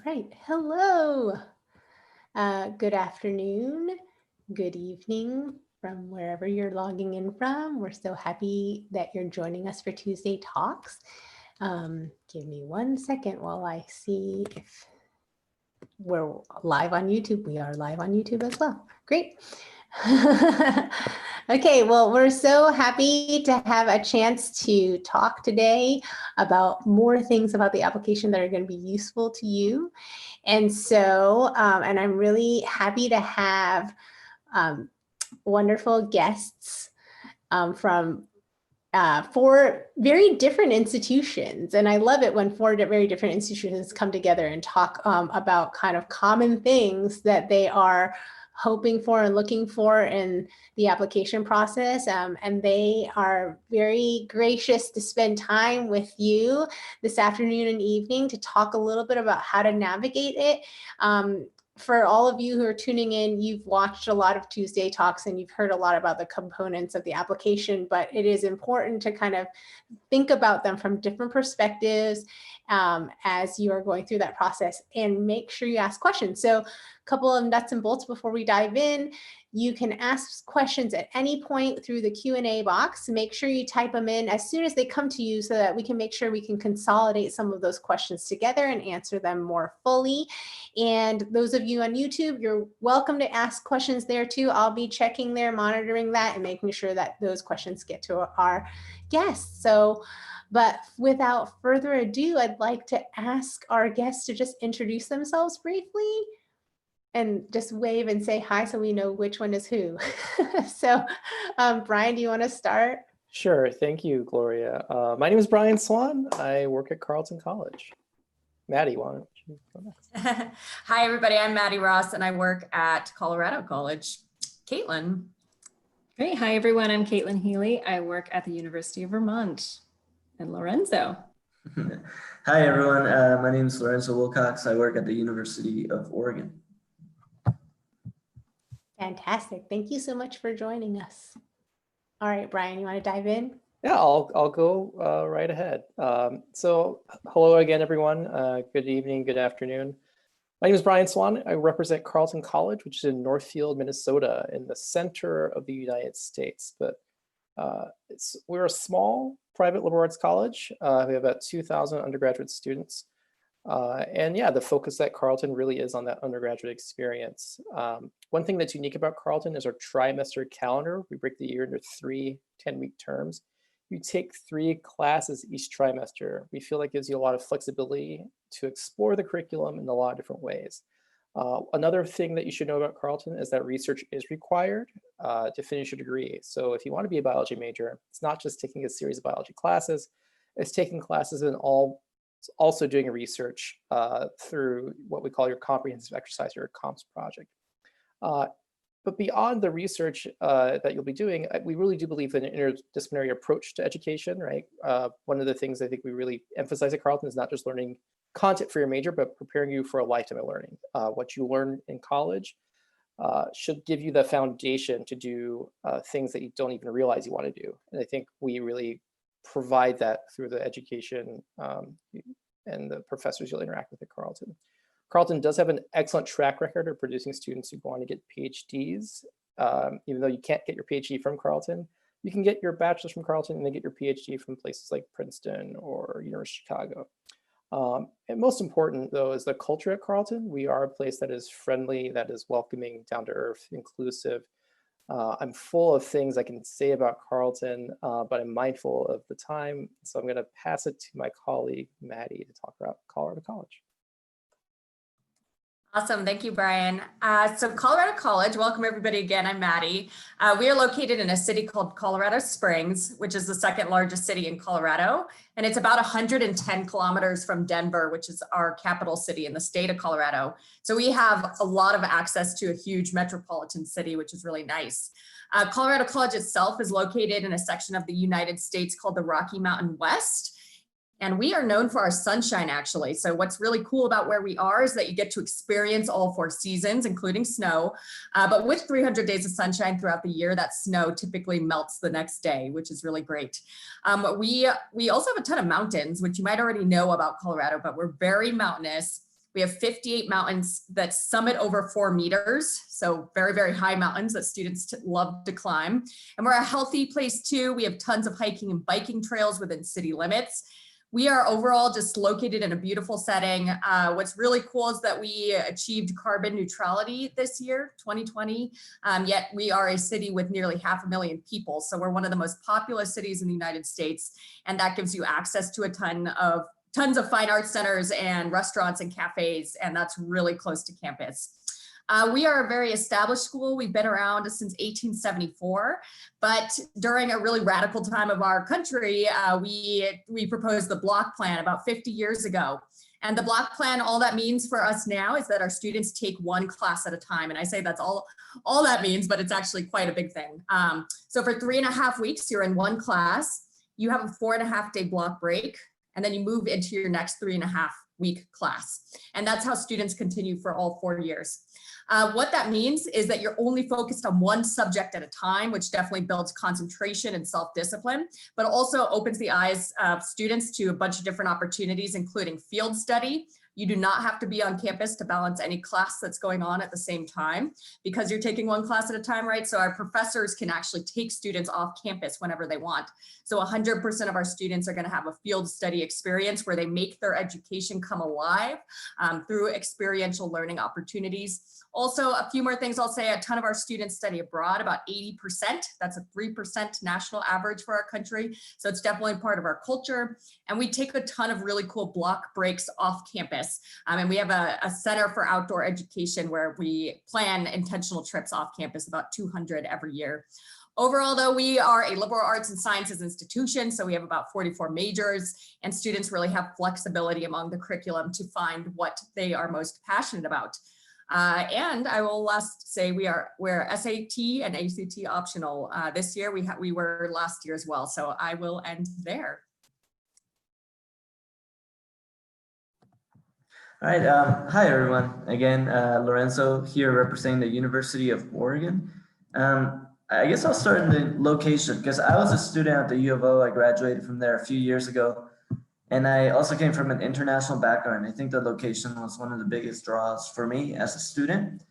right. Hello. Good afternoon. Good evening from wherever you're logging in from. We're so happy that you're joining us for Tuesday Talks. Give me 1 second while I see if we're live on YouTube. We are live on YouTube as well. Great. Okay, well, we're so happy to have a chance to talk today about more things about the application that are going to be useful to you. And so, and I'm really happy to have wonderful guests from 4 very different institutions. And I love it when 4 very different institutions come together and talk about kind of common things that they are hoping for and looking for in the application process. And they are very gracious to spend time with you this afternoon and evening to talk a little bit about how to navigate it. For all of you who are tuning in, you've watched a lot of Tuesday Talks and you've heard a lot about the components of the application, but it is important to kind of think about them from different perspectives as you are going through that process, and make sure you ask questions. So a couple of nuts and bolts before we dive in. You can ask questions at any point through the Q&A box. Make sure you type them in as soon as they come to you so that we can make sure we can consolidate some of those questions together and answer them more fully. And those of you on YouTube, you're welcome to ask questions there too. I'll be checking there, monitoring that, and making sure that those questions get to our guests. So, but without further ado, I'd like to ask our guests to just introduce themselves briefly and just wave and say hi so we know which one is who. So, Brian, do you want to start? Sure. Thank you, Gloria. My name is Brian Swan. I work at Carleton College. Maddie, why don't you go next? Hi, everybody. I'm Maddie Ross, and I work at Colorado College. Caitlin. Great. Hi, everyone. I'm Caitlin Healy. I work at the University of Vermont. And Lorenzo. Hi, everyone. My name is Lorenzo Wilcox. I work at the University of Oregon. Fantastic. Thank you so much for joining us. All right, Brian, you want to dive in? Yeah, I'll go right ahead. So hello again, everyone. Good evening, good afternoon. My name is Brian Swan. I represent Carleton College, which is in Northfield, Minnesota, in the center of the United States. But we're a small private liberal arts college. We have about 2,000 undergraduate students. And yeah, the focus at Carleton really is on that undergraduate experience. One thing that's unique about Carleton is our trimester calendar. We break the year into 3 10-week terms. You take 3 classes each trimester. We feel that gives you a lot of flexibility to explore the curriculum in a lot of different ways. Another thing that you should know about Carleton is that research is required to finish your degree. So if you want to be a biology major, it's not just taking a series of biology classes, it's taking classes and also doing research through what we call your comprehensive exercise or COMPS project. But beyond the research that you'll be doing, we really do believe in an interdisciplinary approach to education, right? One of the things I think we really emphasize at Carleton is not just learning content for your major, but preparing you for a lifetime of learning. What you learn in college should give you the foundation to do things that you don't even realize you want to do. And I think we really provide that through the education and the professors you'll interact with at Carleton. Carleton does have an excellent track record of producing students who go on to get PhDs. Even though you can't get your PhD from Carleton, you can get your bachelor's from Carleton and then get your PhD from places like Princeton or University of Chicago. And most important, though, is the culture at Carleton. We are a place that is friendly, that is welcoming, down to earth, inclusive. I'm full of things I can say about Carleton, but I'm mindful of the time. So I'm going to pass it to my colleague, Maddie, to talk about Colorado College. Awesome. Thank you, Brian. So Colorado College, welcome everybody again. I'm Maddie. We are located in a city called Colorado Springs, which is the 2nd largest city in Colorado. And it's about 110 kilometers from Denver, which is our capital city in the state of Colorado. So we have a lot of access to a huge metropolitan city, which is really nice. Colorado College itself is located in a section of the United States called the Rocky Mountain West. And we are known for our sunshine, actually. So what's really cool about where we are is that you get to experience all 4 seasons, including snow. But with 300 days of sunshine throughout the year, that snow typically melts the next day, which is really great. We also have a ton of mountains, which you might already know about Colorado, but we're very mountainous. We have 58 mountains that summit over 4 meters. So very, very high mountains that students love to climb. And we're a healthy place too. We have tons of hiking and biking trails within city limits. We are overall just located in a beautiful setting. What's really cool is that we achieved carbon neutrality this year, 2020, yet we are a city with nearly 500,000 people. So we're one of the most populous cities in the United States, and that gives you access to a tons of fine arts centers and restaurants and cafes, and that's really close to campus. We are a very established school. We've been around since 1874, but during a really radical time of our country, we proposed the block plan about 50 years ago. And the block plan, all that means for us now is that our students take one class at a time. And I say that's all that means, but it's actually quite a big thing. So for 3.5 weeks, you're in one class, you have a 4.5-day block break, and then you move into your next 3.5-week class. And that's how students continue for all 4 years. What that means is that you're only focused on one subject at a time, which definitely builds concentration and self-discipline, but also opens the eyes of students to a bunch of different opportunities, including field study. You do not have to be on campus to balance any class that's going on at the same time because you're taking one class at a time, right? So our professors can actually take students off campus whenever they want. So 100% of our students are going to have a field study experience where they make their education come alive through experiential learning opportunities. Also, a few more things I'll say. A ton of our students study abroad, about 80%. That's a 3% national average for our country. So it's definitely part of our culture. And we take a ton of really cool block breaks off campus. And we have a center for outdoor education where we plan intentional trips off campus, about 200 every year. Overall, though, we are a liberal arts and sciences institution, so we have about 44 majors, and students really have flexibility among the curriculum to find what they are most passionate about. And I will last say we're SAT and ACT optional this year. We were last year as well. So I will end there. All right. Hi, everyone. Again, Lorenzo here representing the University of Oregon. I guess I'll start in the location because I was a student at the U of O. I graduated from there a few years ago. And I also came from an international background. I think the location was one of the biggest draws for me as a student.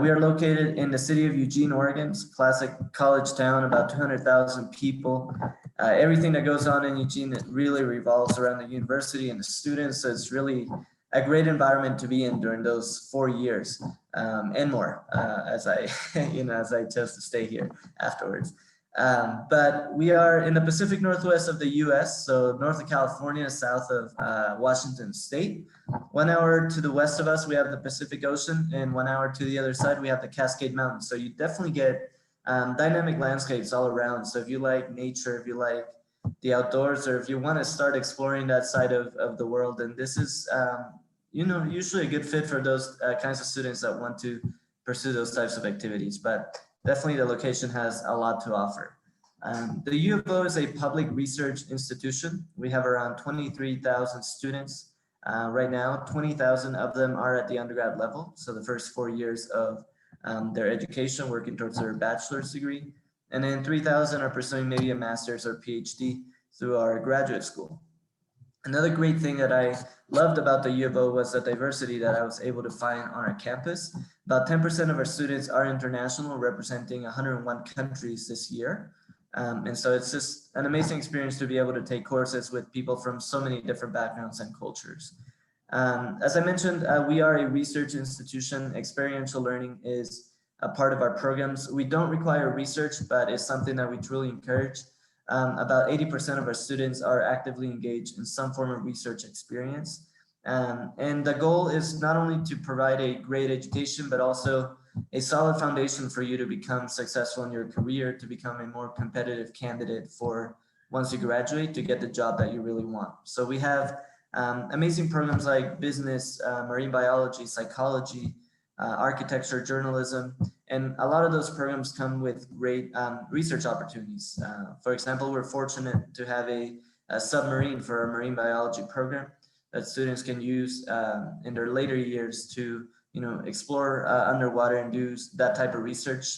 We are located in the city of Eugene, Oregon. It's a classic college town, about 200,000 people. Everything that goes on in Eugene, it really revolves around the university and the students. So it's really a great environment to be in during those 4 years and more as I chose to stay here afterwards. But we are in the Pacific Northwest of the US, so north of California, south of Washington State. 1 hour to the west of us, we have the Pacific Ocean, and 1 hour to the other side, we have the Cascade Mountains. So you definitely get dynamic landscapes all around. So if you like nature, if you like the outdoors, or if you want to start exploring that side of the world, then this is usually a good fit for those kinds of students that want to pursue those types of activities. But definitely the location has a lot to offer. The U of O is a public research institution. We have around 23,000 students right now. 20,000 of them are at the undergrad level. So the first 4 years of their education working towards their bachelor's degree. And then 3,000 are pursuing maybe a master's or PhD through our graduate school. Another great thing that I loved about the U of O was the diversity that I was able to find on our campus. About 10% of our students are international, representing 101 countries this year. And so it's just an amazing experience to be able to take courses with people from so many different backgrounds and cultures. As I mentioned, we are a research institution. Experiential learning is a part of our programs. We don't require research, but it's something that we truly encourage. About 80% of our students are actively engaged in some form of research experience. And the goal is not only to provide a great education, but also a solid foundation for you to become successful in your career, to become a more competitive candidate for once you graduate, to get the job that you really want. So we have amazing programs like business, marine biology, psychology, architecture, journalism, and a lot of those programs come with great research opportunities. For example, we're fortunate to have a submarine for our marine biology program that students can use in their later years to explore underwater and do that type of research.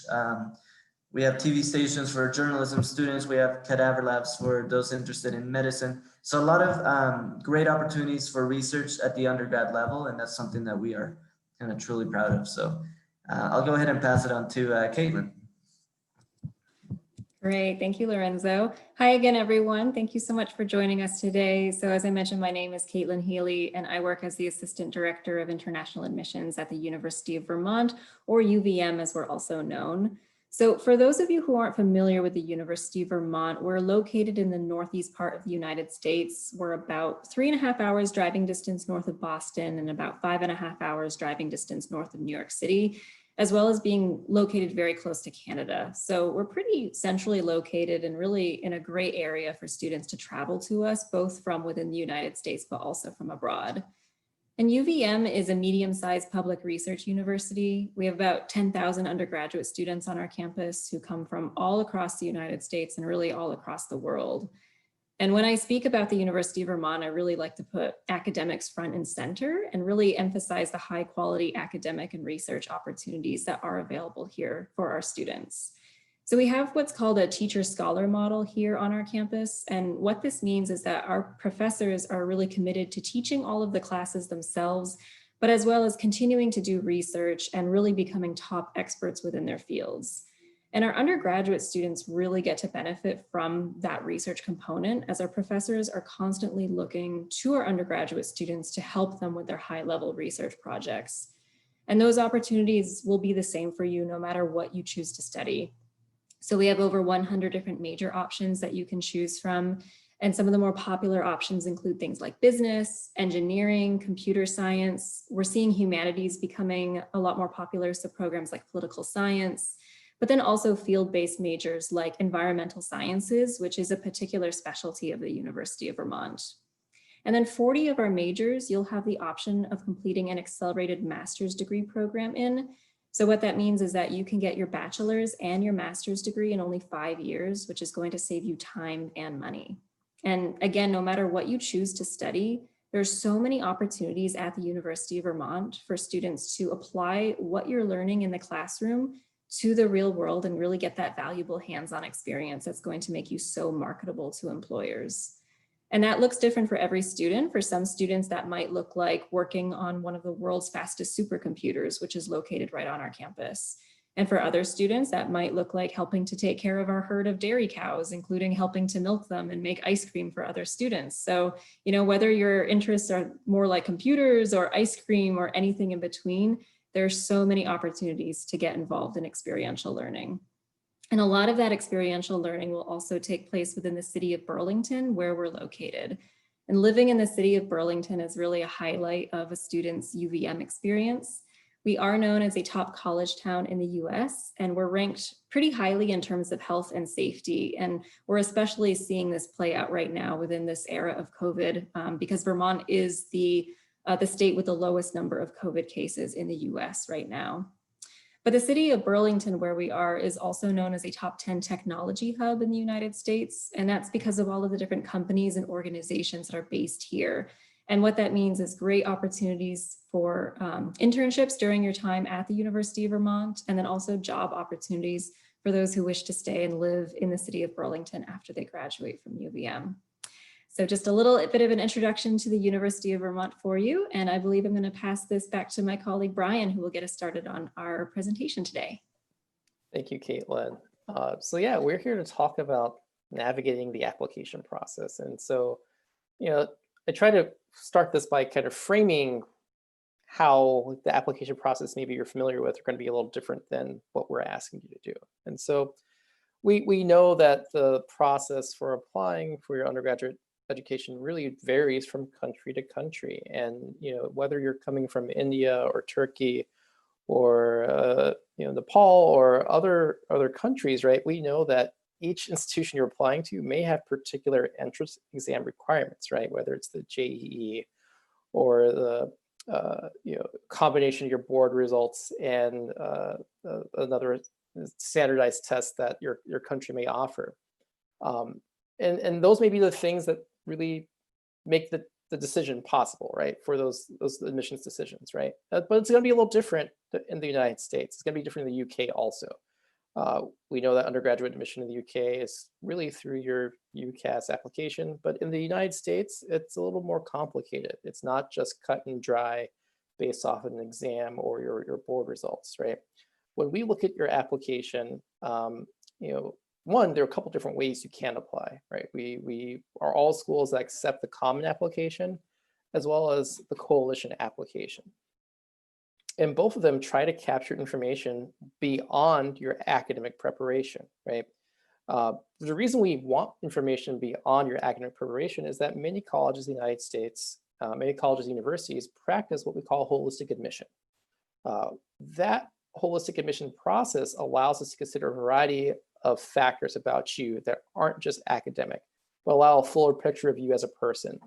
We have TV stations for journalism students. We have cadaver labs for those interested in medicine. So a lot of great opportunities for research at the undergrad level, and that's something that we are kind of truly proud of. So I'll go ahead and pass it on to Caitlin. Great, thank you, Lorenzo. Hi again, everyone. Thank you so much for joining us today. So as I mentioned, my name is Caitlin Healy, and I work as the Assistant Director of International Admissions at the University of Vermont, or UVM as we're also known. So for those of you who aren't familiar with the University of Vermont, we're located in the northeast part of the United States. We're about 3.5 hours driving distance north of Boston and about 5.5 hours driving distance north of New York City, as well as being located very close to Canada. So we're pretty centrally located and really in a great area for students to travel to us, both from within the United States, but also from abroad. And UVM is a medium-sized public research university. We have about 10,000 undergraduate students on our campus who come from all across the United States and really all across the world. And when I speak about the University of Vermont, I really like to put academics front and center and really emphasize the high quality academic and research opportunities that are available here for our students. So we have what's called a teacher-scholar model here on our campus. And what this means is that our professors are really committed to teaching all of the classes themselves, but as well as continuing to do research and really becoming top experts within their fields. And our undergraduate students really get to benefit from that research component, as our professors are constantly looking to our undergraduate students to help them with their high-level research projects. And those opportunities will be the same for you no matter what you choose to study. So we have over 100 different major options that you can choose from. And some of the more popular options include things like business, engineering, computer science. We're seeing humanities becoming a lot more popular, so programs like political science, but then also field-based majors like environmental sciences, which is a particular specialty of the University of Vermont. And then 40 of our majors, you'll have the option of completing an accelerated master's degree program in. So what that means is that you can get your bachelor's and your master's degree in only 5 years, which is going to save you time and money. And again, no matter what you choose to study, there's so many opportunities at the University of Vermont for students to apply what you're learning in the classroom to the real world and really get that valuable hands-on experience that's going to make you so marketable to employers. And that looks different for every student. For some students, that might look like working on one of the world's fastest supercomputers, which is located right on our campus. And for other students, that might look like helping to take care of our herd of dairy cows, including helping to milk them and make ice cream for other students. So, whether your interests are more like computers or ice cream or anything in between, there's so many opportunities to get involved in experiential learning. And a lot of that experiential learning will also take place within the city of Burlington, where we're located. And living in the city of Burlington is really a highlight of a student's UVM experience. We are known as a top college town in the US, and we're ranked pretty highly in terms of health and safety. And we're especially seeing this play out right now within this era of COVID, because Vermont is the state with the lowest number of COVID cases in the US right now. But the city of Burlington, where we are, is also known as a top 10 technology hub in the United States. And that's because of all of the different companies and organizations that are based here. And what that means is great opportunities for internships during your time at the University of Vermont, and then also job opportunities for those who wish to stay and live in the city of Burlington after they graduate from UVM. So just a little bit of an introduction to the University of Vermont for you. And I believe I'm going to pass this back to my colleague, Brian, who will get us started on our presentation today. Thank you, Caitlin. So yeah, we're here to talk about navigating the application process. And so, I try to start this by kind of framing how the application process maybe you're familiar with are going to be a little different than what we're asking you to do. And so we know that the process for applying for your undergraduate education really varies from country to country. And whether you're coming from India or Turkey or Nepal or other countries, right? We know that each institution you're applying to may have particular entrance exam requirements, right? Whether it's the JEE or the combination of your board results and another standardized test that your country may offer. And those may be the things that really make the decision possible, right? For those admissions decisions, right? But it's going to be a little different in the United States. It's going to be different in the UK also. We know that undergraduate admission in the UK is really through your UCAS application, but in the United States, it's a little more complicated. It's not just cut and dry based off of an exam or your board results, right? When we look at your application, one, there are a couple different ways you can apply, right? We are all schools that accept the common application as well as the coalition application. And both of them try to capture information beyond your academic preparation, right? The reason we want information beyond your academic preparation is that many colleges in the United States, many colleges and universities practice what we call holistic admission. That holistic admission process allows us to consider a variety of factors about you that aren't just academic, but allow a fuller picture of you as a person.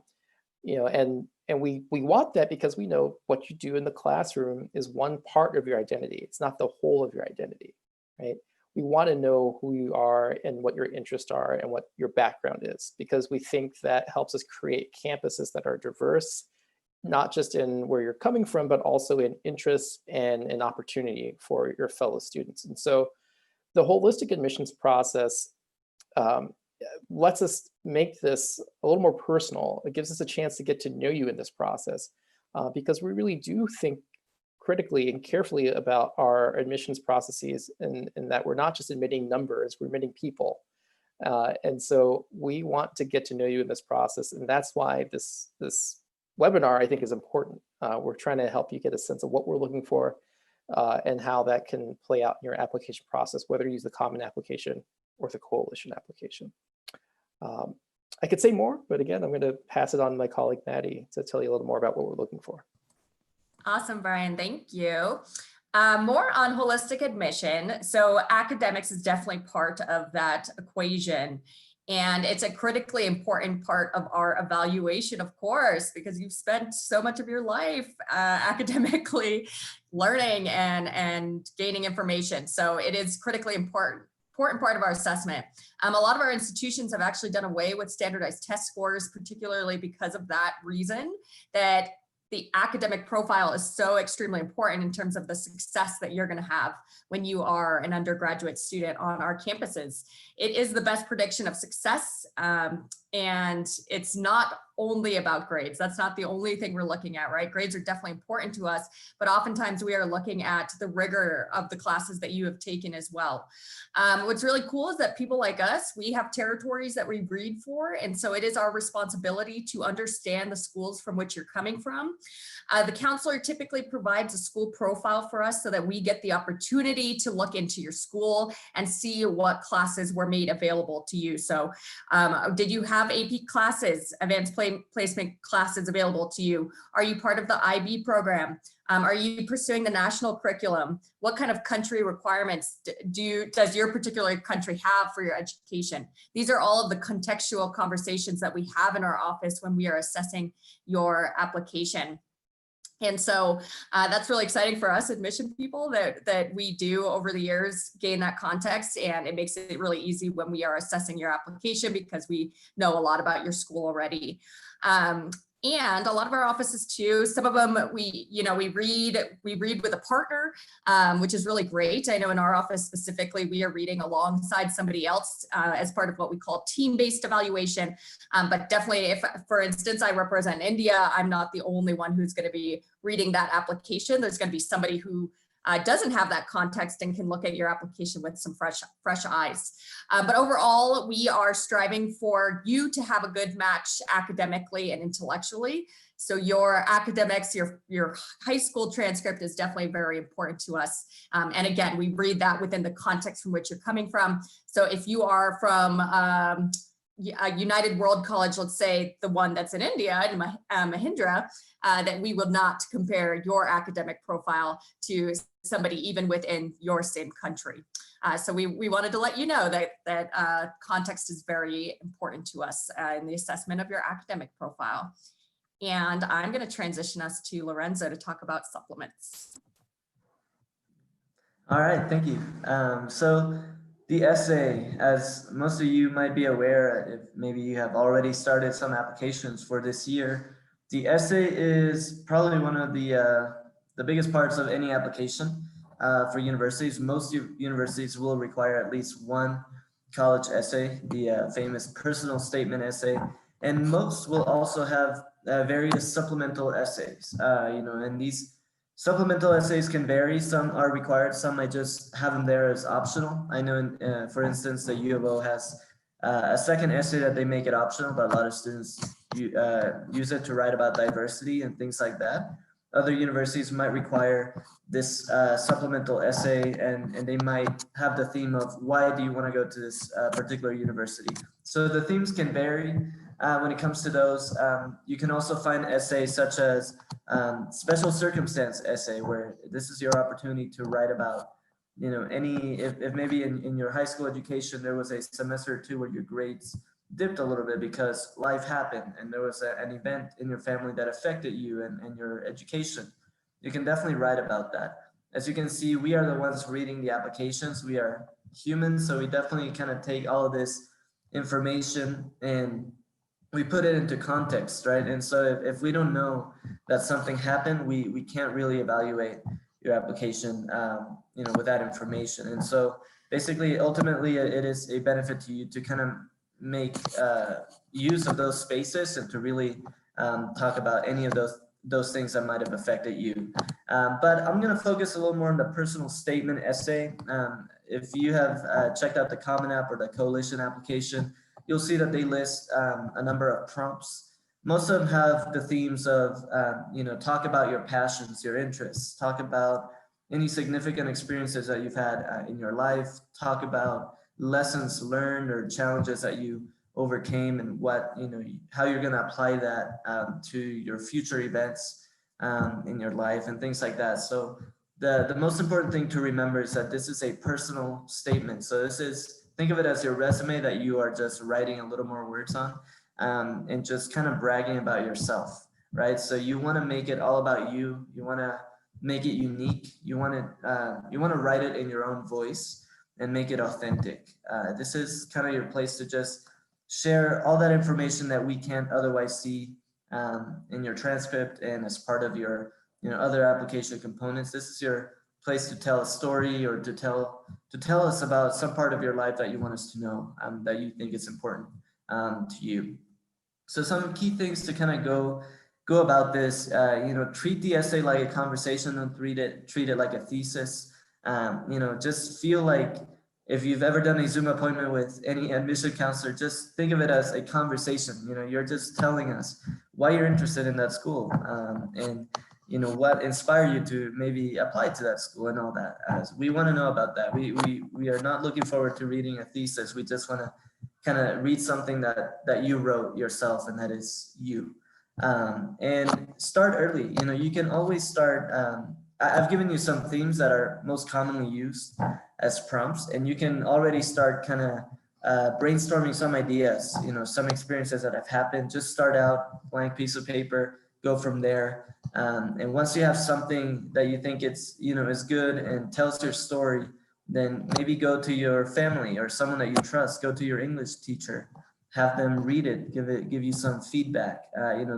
And we want that because we know what you do in the classroom is one part of your identity. It's not the whole of your identity, right? We want to know who you are and what your interests are and what your background is, because we think that helps us create campuses that are diverse, not just in where you're coming from, but also in interests and an opportunity for your fellow students. And so the holistic admissions process lets us make this a little more personal. It gives us a chance to get to know you in this process because we really do think critically and carefully about our admissions processes and that we're not just admitting numbers, we're admitting people. And so we want to get to know you in this process. And that's why this webinar, I think, is important. We're trying to help you get a sense of what we're looking for and how that can play out in your application process, whether you use the common application or the coalition application. I could say more, but again, I'm going to pass it on to my colleague, Maddie, to tell you a little more about what we're looking for. Awesome, Brian. Thank you. More on holistic admission. So academics is definitely part of that equation. And it's a critically important part of our evaluation, of course, because you've spent so much of your life academically learning and gaining information. So it is critically important part of our assessment. A lot of our institutions have actually done away with standardized test scores, particularly because of that reason, that the academic profile is so extremely important in terms of the success that you're going to have when you are an undergraduate student on our campuses. It is the best prediction of success, and it's not only about grades. That's not the only thing we're looking at, right? Grades are definitely important to us, but oftentimes we are looking at the rigor of the classes that you have taken as well. What's really cool is that people like us, we have territories that we breed for, and so it is our responsibility to understand the schools from which you're coming from. The counselor typically provides a school profile for us so that we get the opportunity to look into your school and see what classes were made available to you. So did you have AP classes, advanced placement classes available to you? Are you part of the IB program? Are you pursuing the national curriculum? What kind of country requirements does your particular country have for your education? These are all of the contextual conversations that we have in our office when we are assessing your application. And so that's really exciting for us admission people that we do over the years gain that context, and it makes it really easy when we are assessing your application because we know a lot about your school already. And a lot of our offices too, some of them we read with a partner, which is really great. I know in our office specifically, we are reading alongside somebody else as part of what we call team-based evaluation. But definitely if, for instance, I represent India, I'm not the only one who's going to be reading that application. There's going to be somebody who doesn't have that context and can look at your application with some fresh eyes. But overall, we are striving for you to have a good match academically and intellectually. So your academics, your high school transcript is definitely very important to us. And again, we read that within the context from which you're coming from. So if you are from a United World College, let's say the one that's in India, in Mahindra, that we will not compare your academic profile to somebody even within your same country. So we wanted to let you know that context is very important to us in the assessment of your academic profile. And I'm going to transition us to Lorenzo to talk about supplements. All right, thank you. So the essay, as most of you might be aware, if maybe you have already started some applications for this year, the essay is probably one of the biggest parts of any application. for universities. Most universities will require at least one college essay, the famous personal statement essay, and most will also have various supplemental essays. And these supplemental essays can vary. Some are required, some might just have them there as optional. I know, for instance, the U of O has a second essay that they make it optional, but a lot of students use it to write about diversity and things like that. Other universities might require this supplemental essay, and they might have the theme of why do you want to go to this particular university. So the themes can vary when it comes to those. You can also find essays such as special circumstance essay, where this is your opportunity to write about, if maybe in your high school education, there was a semester or two where your grades dipped a little bit because life happened and there was an event in your family that affected you and your education. You can definitely write about that. As you can see, we are the ones reading the applications. We are humans, so we definitely kind of take all of this information and we put it into context, right? And so if we don't know that something happened, we can't really evaluate your application, with that information. And so basically, ultimately, it is a benefit to you to kind of make use of those spaces and to really talk about any of those things that might have affected you. But I'm going to focus a little more on the personal statement essay. If you have checked out the Common App or the Coalition application, you'll see that they list a number of prompts. Most of them have the themes of, talk about your passions, your interests, talk about any significant experiences that you've had in your life, talk about lessons learned or challenges that you overcame and how you're going to apply that to your future events in your life and things like that. So the most important thing to remember is that this is a personal statement. So think of it as your resume that you are just writing a little more words on and just kind of bragging about yourself, right? So you want to make it all about you. You want to make it unique. You want to write it in your own voice and make it authentic. This is kind of your place to just share all that information that we can't otherwise see in your transcript and as part of your other application components. This is your place to tell a story or to tell us about some part of your life that you want us to know, that you think is important to you. So some key things to kind of go about this, treat the essay like a conversation, don't treat it like a thesis. Just feel like if you've ever done a Zoom appointment with any admission counselor, just think of it as a conversation. You're just telling us why you're interested in that school and what inspired you to maybe apply to that school and all that. We want to know about that. We are not looking forward to reading a thesis. We just want to kind of read something that you wrote yourself and that is you. And start early. You can always start. I've given you some themes that are most commonly used as prompts, and you can already start kind of brainstorming some ideas, some experiences that have happened. Just start out, blank piece of paper, go from there. And once you have something that you think is good and tells your story, then maybe go to your family or someone that you trust, go to your English teacher, have them read it, give you some feedback.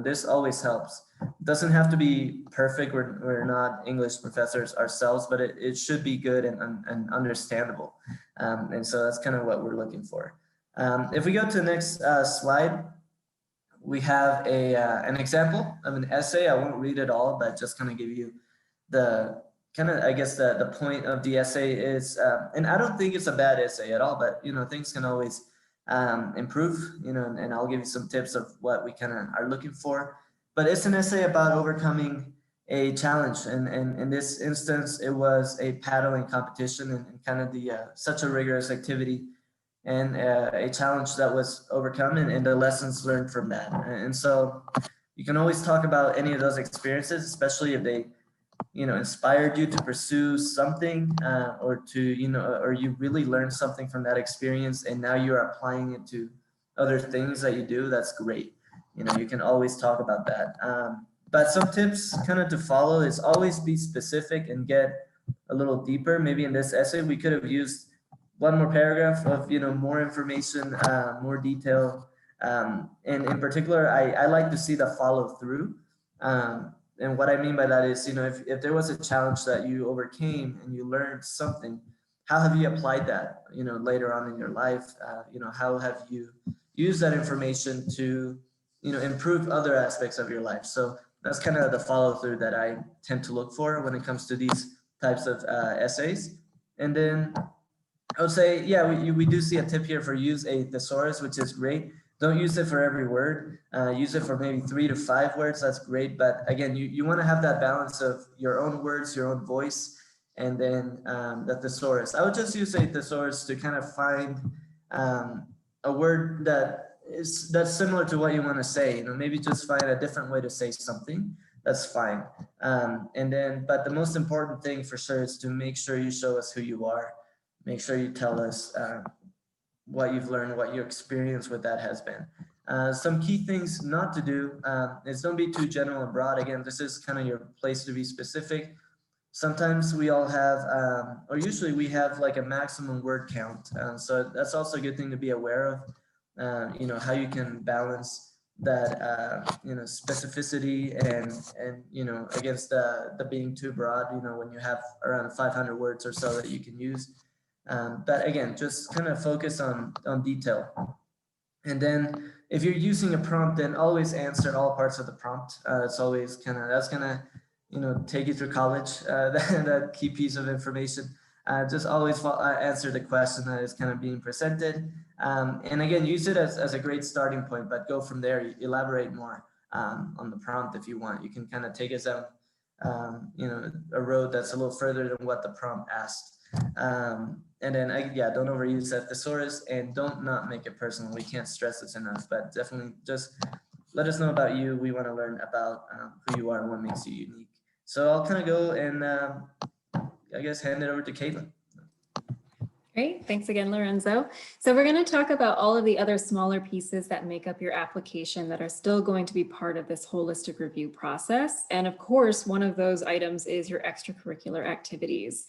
This always helps. It doesn't have to be perfect. We're not English professors ourselves, but it should be good and understandable. And so that's kind of what we're looking for. If we go to the next slide, we have an example of an essay. I won't read it all, but just kind of give you the point of the essay is, and I don't think it's a bad essay at all, but things can always improve, and I'll give you some tips of what we kind of are looking for. But it's an essay about overcoming a challenge, and in this instance, it was a paddling competition and kind of such a rigorous activity and a challenge that was overcome and the lessons learned from that. And so you can always talk about any of those experiences, especially if they inspired you to pursue something or you really learned something from that experience and now you're applying it to other things that you do. That's great. You can always talk about that. But some tips kind of to follow is always be specific and get a little deeper. Maybe in this essay, we could have used one more paragraph of, more information, more detail. And in particular, I like to see the follow through. And what I mean by that is, if there was a challenge that you overcame and you learned something, how have you applied that, later on in your life? How have you used that information to, improve other aspects of your life? So that's kind of the follow through that I tend to look for when it comes to these types of essays. And then I would say, yeah, we do see a tip here for use a thesaurus, which is great. Don't use it for every word. Use it for maybe 3 to 5 words. That's great. But again, you want to have that balance of your own words, your own voice, and then the thesaurus. I would just use a thesaurus to kind of find a word that's similar to what you want to say. Maybe just find a different way to say something. That's fine. But the most important thing for sure is to make sure you show us who you are. Make sure you tell us what you've learned, what your experience with that has been. Some key things not to do is don't be too general and broad. Again, this is kind of your place to be specific. Sometimes we all have, or usually we have like a maximum word count. So that's also a good thing to be aware of, how you can balance that, specificity and against the being too broad, when you have around 500 words or so that you can use. But again, just kind of focus on detail. And then if you're using a prompt, then always answer all parts of the prompt. It's always that's gonna, take you through college, that key piece of information. Just always answer the question that is kind of being presented. And again, use it as a great starting point, but go from there, elaborate more on the prompt if you want. You can kind of take us down, a road that's a little further than what the prompt asked. And then, don't overuse that thesaurus and don't not make it personal. We can't stress this enough, but definitely just let us know about you. We want to learn about who you are and what makes you unique. So I'll kind of go and I guess hand it over to Caitlin. Great. Thanks again, Lorenzo. So we're going to talk about all of the other smaller pieces that make up your application that are still going to be part of this holistic review process. And of course, one of those items is your extracurricular activities.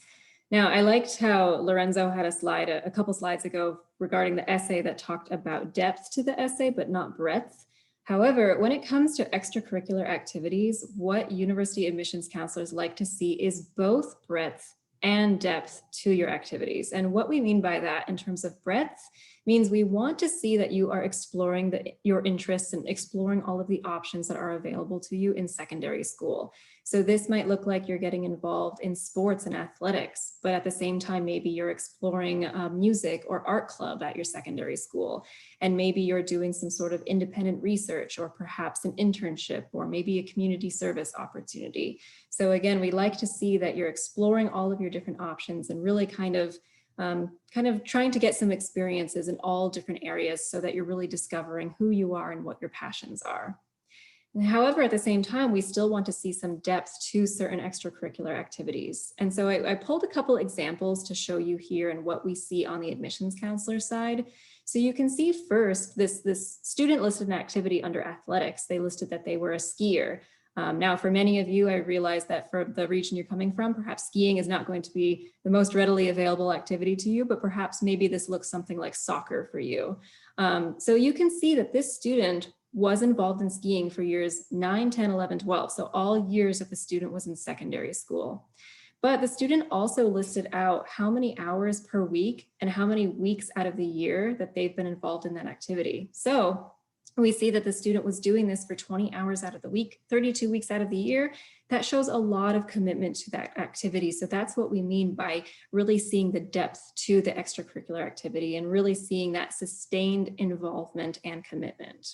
Now, I liked how Lorenzo had a slide a couple slides ago regarding the essay that talked about depth to the essay, but not breadth. However, when it comes to extracurricular activities, what university admissions counselors like to see is both breadth and depth to your activities. And what we mean by that in terms of breadth means we want to see that you are exploring your interests and exploring all of the options that are available to you in secondary school. So this might look like you're getting involved in sports and athletics, but at the same time, maybe you're exploring music or art club at your secondary school. And maybe you're doing some sort of independent research or perhaps an internship or maybe a community service opportunity. So again, we like to see that you're exploring all of your different options and really kind of trying to get some experiences in all different areas so that you're really discovering who you are and what your passions are. However, at the same time, we still want to see some depth to certain extracurricular activities. And so I pulled a couple examples to show you here and what we see on the admissions counselor side. So you can see first, this student listed an activity under athletics. They listed that they were a skier. Now, for many of you, I realize that for the region you're coming from, perhaps skiing is not going to be the most readily available activity to you, but perhaps maybe this looks something like soccer for you. So you can see that this student was involved in skiing for years 9, 10, 11, 12. So all years that the student was in secondary school. But the student also listed out how many hours per week and how many weeks out of the year that they've been involved in that activity. So we see that the student was doing this for 20 hours out of the week, 32 weeks out of the year. That shows a lot of commitment to that activity. So that's what we mean by really seeing the depth to the extracurricular activity and really seeing that sustained involvement and commitment.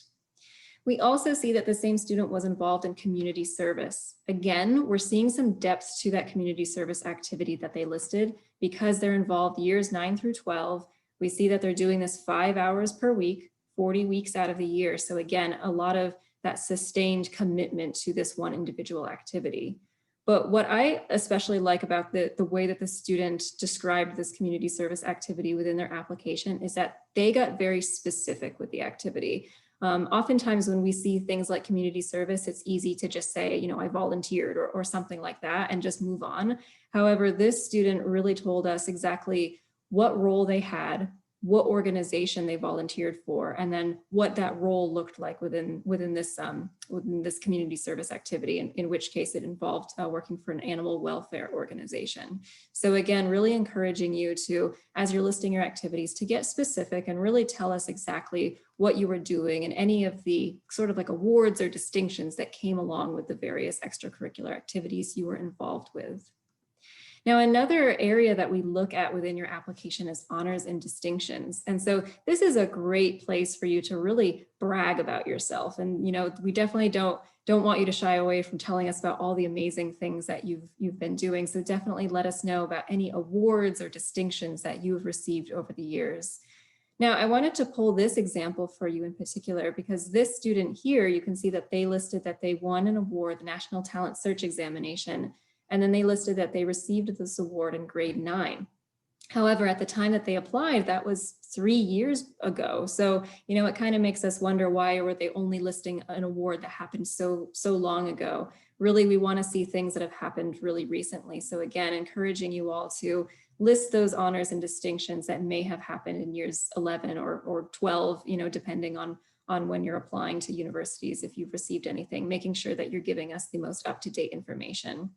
We also see that the same student was involved in community service. Again, we're seeing some depth to that community service activity that they listed because they're involved years 9 through 12. We see that they're doing this 5 hours per week, 40 weeks out of the year. So again, a lot of that sustained commitment to this one individual activity. But what I especially like about the way that the student described this community service activity within their application is that they got very specific with the activity. Oftentimes when we see things like community service, it's easy to just say, I volunteered or something like that and just move on. However, this student really told us exactly what role they had, what organization they volunteered for, and then what that role looked like within this community service activity, in which case it involved working for an animal welfare organization. So again, really encouraging you to, as you're listing your activities, to get specific and really tell us exactly what you were doing and any of the sort of like awards or distinctions that came along with the various extracurricular activities you were involved with. Now, another area that we look at within your application is honors and distinctions. And so this is a great place for you to really brag about yourself. And, you know, we definitely don't want you to shy away from telling us about all the amazing things that you've been doing. So definitely let us know about any awards or distinctions that you've received over the years. Now, I wanted to pull this example for you in particular, because this student here, you can see that they listed that they won an award, the National Talent Search Examination, and then they listed that they received this award in grade 9. However, at the time that they applied, that was 3 years ago. So, you know, it kind of makes us wonder, why were they only listing an award that happened so long ago? Really, we want to see things that have happened really recently. So again, encouraging you all to list those honors and distinctions that may have happened in years 11 or 12, you know, depending on when you're applying to universities, if you've received anything, making sure that you're giving us the most up-to-date information.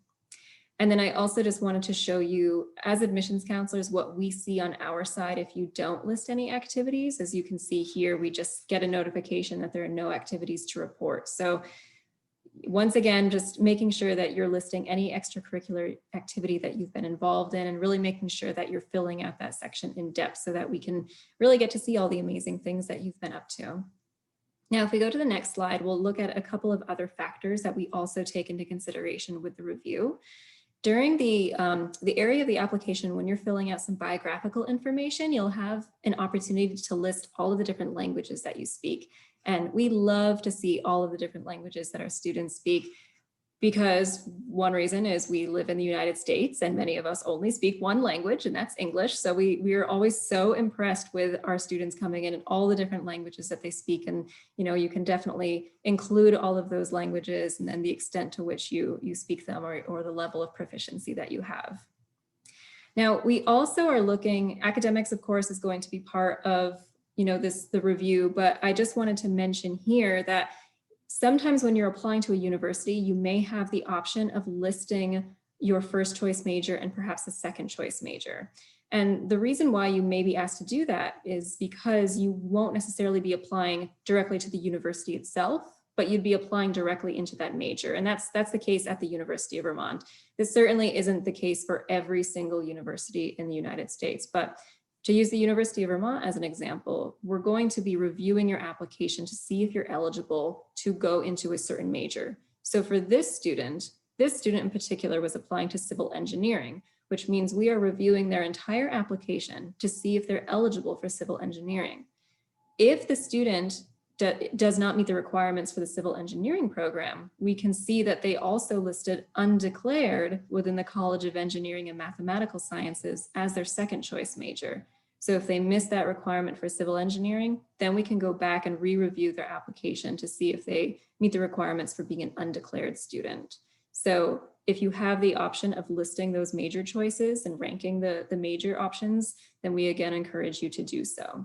And then I also just wanted to show you, as admissions counselors, what we see on our side if you don't list any activities. As you can see here, we just get a notification that there are no activities to report. So once again, just making sure that you're listing any extracurricular activity that you've been involved in, and really making sure that you're filling out that section in depth so that we can really get to see all the amazing things that you've been up to. Now, if we go to the next slide, we'll look at a couple of other factors that we also take into consideration with the review. During the area of the application, when you're filling out some biographical information, you'll have an opportunity to list all of the different languages that you speak. And we love to see all of the different languages that our students speak, because one reason is we live in the United States and many of us only speak one language, and that's English. So we are always so impressed with our students coming in and all the different languages that they speak. And, you know, you can definitely include all of those languages and then the extent to which you speak them, or the level of proficiency that you have. Now, we also are looking, academics, of course, is going to be part of, you know, the review, but I just wanted to mention here that sometimes when you're applying to a university, you may have the option of listing your first choice major and perhaps a second choice major. And the reason why you may be asked to do that is because you won't necessarily be applying directly to the university itself, but you'd be applying directly into that major. And that's the case at the University of Vermont. This certainly isn't the case for every single university in the United States, but to use the University of Vermont as an example, we're going to be reviewing your application to see if you're eligible to go into a certain major. So for this student in particular was applying to civil engineering, which means we are reviewing their entire application to see if they're eligible for civil engineering. If the student does not meet the requirements for the civil engineering program, we can see that they also listed undeclared within the College of Engineering and Mathematical Sciences as their second choice major. So if they miss that requirement for civil engineering, then we can go back and re-review their application to see if they meet the requirements for being an undeclared student. So if you have the option of listing those major choices and ranking the major options, then we again encourage you to do so.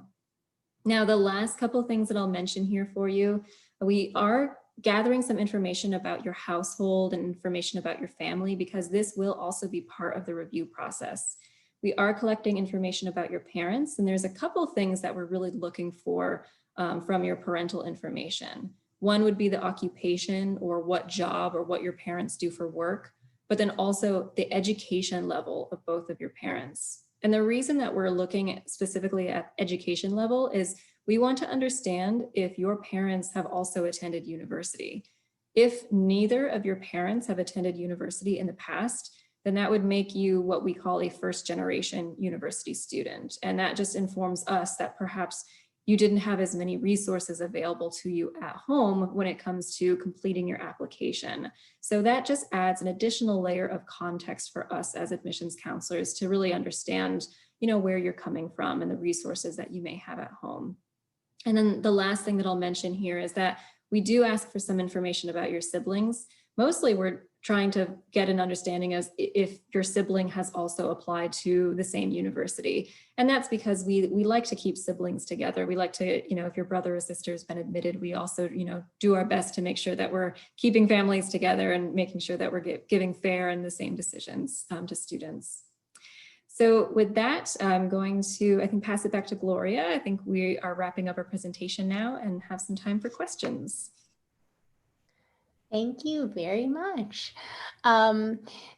Now, the last couple things that I'll mention here for you, we are gathering some information about your household and information about your family, because this will also be part of the review process. We are collecting information about your parents, and there's a couple things that we're really looking for from your parental information. One would be the occupation, or what job or what your parents do for work, but then also the education level of both of your parents. And the reason that we're looking specifically at education level is we want to understand if your parents have also attended university. If neither of your parents have attended university in the past, then that would make you what we call a first generation university student. And that just informs us that perhaps you didn't have as many resources available to you at home when it comes to completing your application. So that just adds an additional layer of context for us as admissions counselors to really understand, you know, where you're coming from and the resources that you may have at home. And then the last thing that I'll mention here is that we do ask for some information about your siblings, mostly we're trying to get an understanding as if your sibling has also applied to the same university. And that's because we like to keep siblings together. We like to, if your brother or sister has been admitted, we also, do our best to make sure that we're keeping families together and making sure that we're giving fair and the same decisions to students. So with that, I'm going to, I think, pass it back to Gloria. I think we are wrapping up our presentation now and have some time for questions. Thank you very much.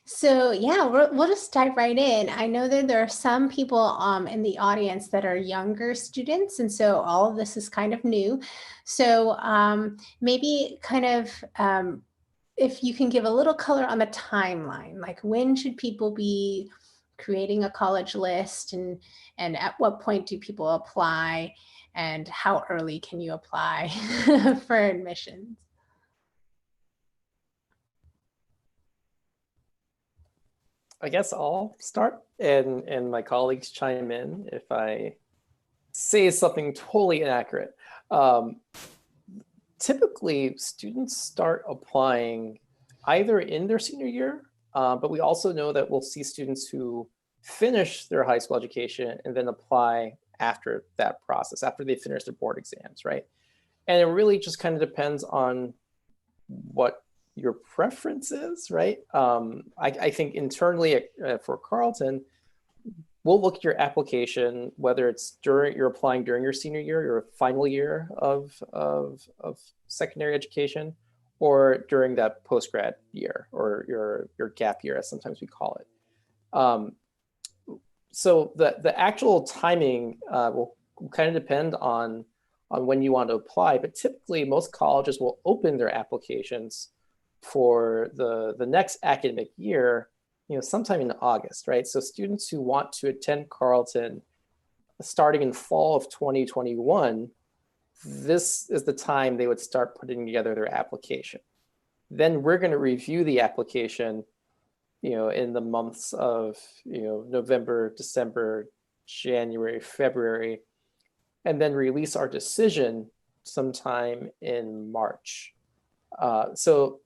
So yeah, we'll just dive right in. I know that there are some people in the audience that are younger students, and so all of this is kind of new. So maybe kind of if you can give a little color on the timeline, like when should people be creating a college list, and at what point do people apply, and how early can you apply for admissions? I guess I'll start and my colleagues chime in if I say something totally inaccurate. Typically, students start applying either in their senior year, but we also know that we'll see students who finish their high school education and then apply after that process, after they finish their board exams, right? And it really just kind of depends on what your preference is, right? I think internally for Carleton, we'll look at your application, whether it's you're applying during your senior year, your final year of secondary education, or during that post-grad year, or your gap year, as sometimes we call it. So the actual timing will kind of depend on when you want to apply, but typically most colleges will open their applications for the next academic year, sometime in August, right? So students who want to attend Carleton starting in fall of 2021, this is the time they would start putting together their application. Then we're going to review the application, in the months of, November, December, January, February, and then release our decision sometime in March. So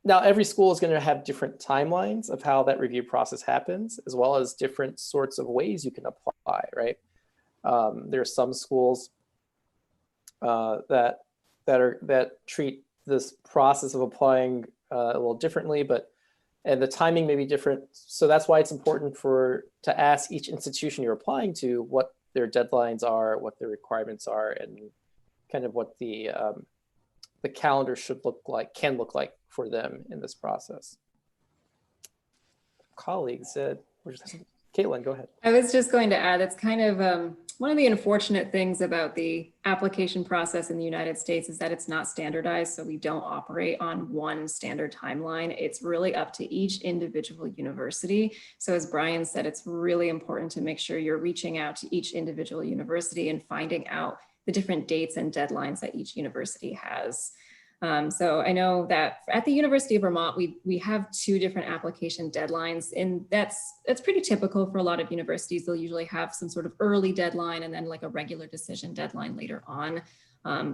now every school is going to have different timelines of how that review process happens, as well as different sorts of ways you can apply, right? There are some schools that treat this process of applying a little differently, and the timing may be different. So that's why it's important to ask each institution you're applying to what their deadlines are, what their requirements are, and kind of what the calendar can look like for them in this process. Colleagues said, Caitlin, go ahead. I was just going to add, it's kind of one of the unfortunate things about the application process in the United States is that it's not standardized. So we don't operate on one standard timeline. It's really up to each individual university. So as Brian said, it's really important to make sure you're reaching out to each individual university and finding out the different dates and deadlines that each university has. So I know that at the University of Vermont, we have 2 different application deadlines, and that's pretty typical for a lot of universities. They'll usually have some sort of early deadline and then like a regular decision deadline later on.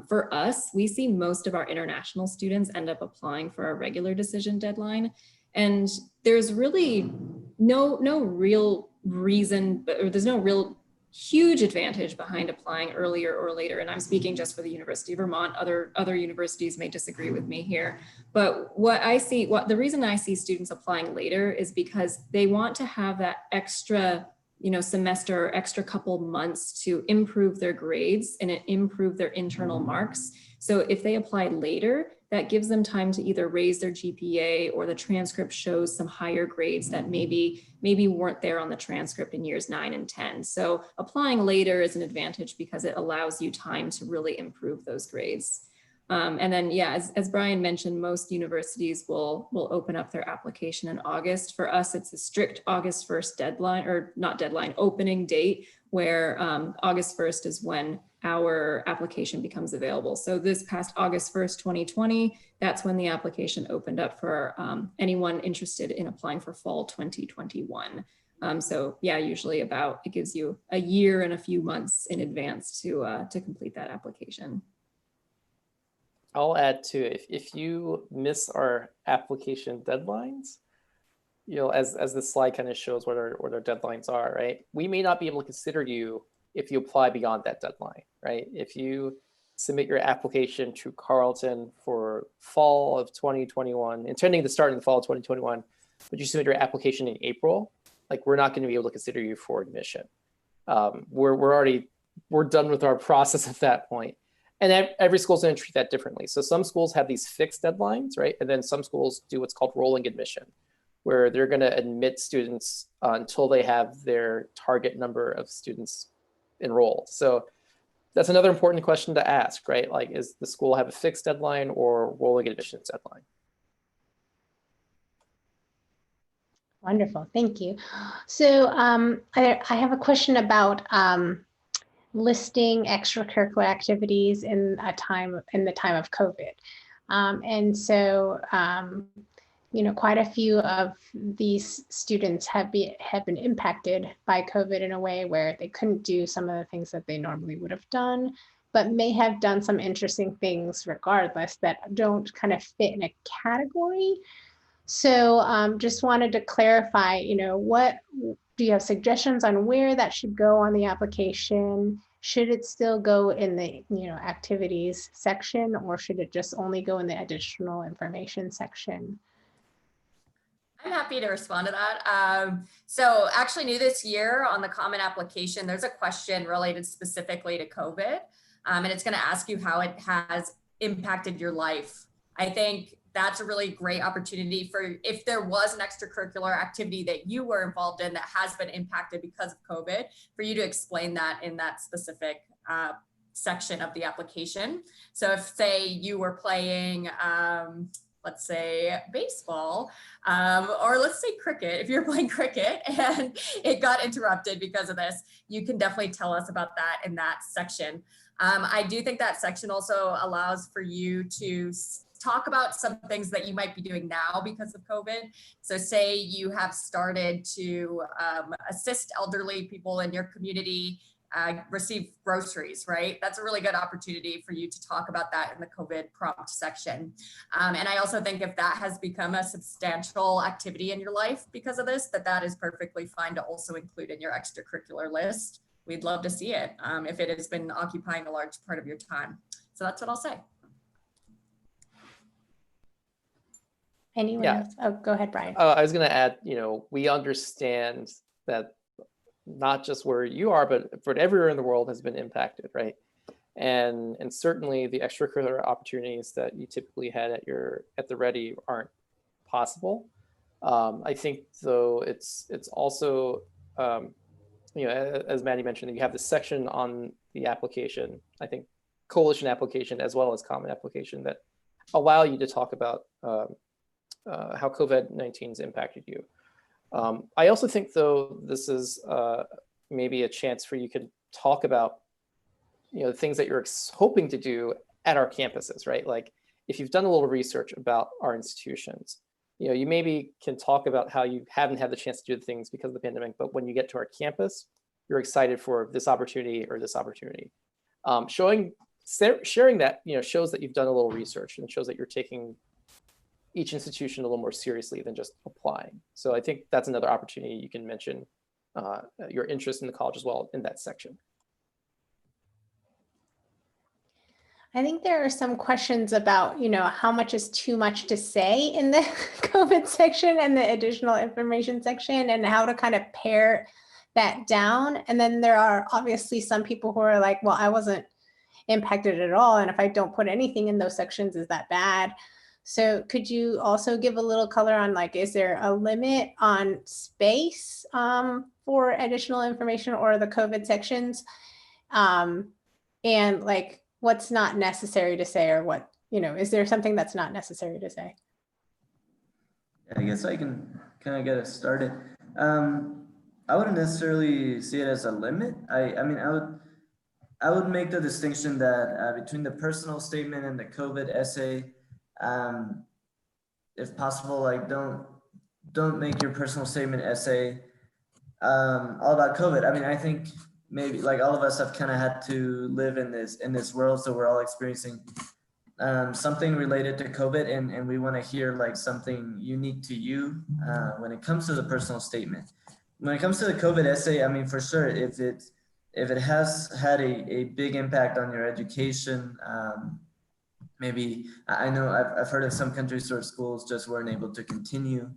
For us, we see most of our international students end up applying for a regular decision deadline, and there's really no real reason, or there's no real huge advantage behind applying earlier or later. And I'm speaking just for the University of Vermont. Other universities may disagree with me here. But the reason I see students applying later is because they want to have that extra, semester or extra couple months to improve their grades and improve their internal marks. So if they apply later, that gives them time to either raise their GPA, or the transcript shows some higher grades that maybe weren't there on the transcript in years 9 and 10. So applying later is an advantage because it allows you time to really improve those grades. And then, yeah, as Brian mentioned, most universities will open up their application in August. For us, it's a strict August 1st deadline, or not deadline, opening date, where August 1st is when our application becomes available. So this past August 1st, 2020, that's when the application opened up for anyone interested in applying for fall 2021. So yeah, usually it gives you a year and a few months in advance to complete that application. I'll add to if you miss our application deadlines, as the slide kind of shows what our deadlines are, right? We may not be able to consider you if you apply beyond that deadline, right? If you submit your application to Carleton for fall of 2021, intending to start in the fall of 2021, but you submit your application in April, like we're not going to be able to consider you for admission. We're done with our process at that point. And every school's going to treat that differently. So some schools have these fixed deadlines, right? And then some schools do what's called rolling admission, where they're going to admit students until they have their target number of students enrolled. So that's another important question to ask, right? Like, is the school have a fixed deadline or rolling admissions deadline? Wonderful, thank you. So I have a question about listing extracurricular activities in the time of COVID. And so, quite a few of these students have been impacted by COVID in a way where they couldn't do some of the things that they normally would have done, but may have done some interesting things regardless that don't kind of fit in a category. So just wanted to clarify, what do you have suggestions on where that should go on the application? Should it still go in the activities section, or should it just only go in the additional information section? I'm happy to respond to that. So actually new this year on the common application, there's a question related specifically to COVID. And it's going to ask you how it has impacted your life. I think that's a really great opportunity for if there was an extracurricular activity that you were involved in that has been impacted because of COVID, for you to explain that in that specific section of the application. So if say you were playing, let's say baseball, or let's say cricket, if you're playing cricket and it got interrupted because of this, you can definitely tell us about that in that section. I do think that section also allows for you to talk about some things that you might be doing now because of COVID. So say you have started to assist elderly people in your community receive groceries, right? That's a really good opportunity for you to talk about that in the COVID prompt section. And I also think if that has become a substantial activity in your life because of this, that is perfectly fine to also include in your extracurricular list. We'd love to see it if it has been occupying a large part of your time. So that's what I'll say. Anyone else? Oh, go ahead, Brian. I was going to add, we understand that not just where you are, but everywhere in the world has been impacted, right? And certainly the extracurricular opportunities that you typically had at the ready aren't possible. I think though it's also, as Maddie mentioned, you have this section on the application, I think coalition application as well as common application that allow you to talk about how COVID-19 has impacted you. I also think, though, this is maybe a chance for you to talk about, the things that you're hoping to do at our campuses, right? Like if you've done a little research about our institutions, you maybe can talk about how you haven't had the chance to do the things because of the pandemic, but when you get to our campus, you're excited for this opportunity or this opportunity. Sharing that, shows that you've done a little research and shows that you're taking each institution a little more seriously than just applying. So I think that's another opportunity you can mention your interest in the college as well in that section. I think there are some questions about, how much is too much to say in the COVID section and the additional information section and how to kind of pare that down. And then there are obviously some people who are like, well, I wasn't impacted at all. And if I don't put anything in those sections, is that bad? So could you also give a little color on is there a limit on space for additional information or the COVID sections? And what's not necessary to say, or what, is there something that's not necessary to say? I guess I can kind of get us started. I wouldn't necessarily see it as a limit. I would make the distinction that between the personal statement and the COVID essay, if possible, don't make your personal statement essay all about COVID. I think maybe all of us have kind of had to live in this world, so we're all experiencing something related to COVID, and we want to hear like something unique to you when it comes to the personal statement. When it comes to the COVID essay, I mean, for sure, if it has had a big impact on your education, maybe I know I've heard of some countries where schools just weren't able to continue,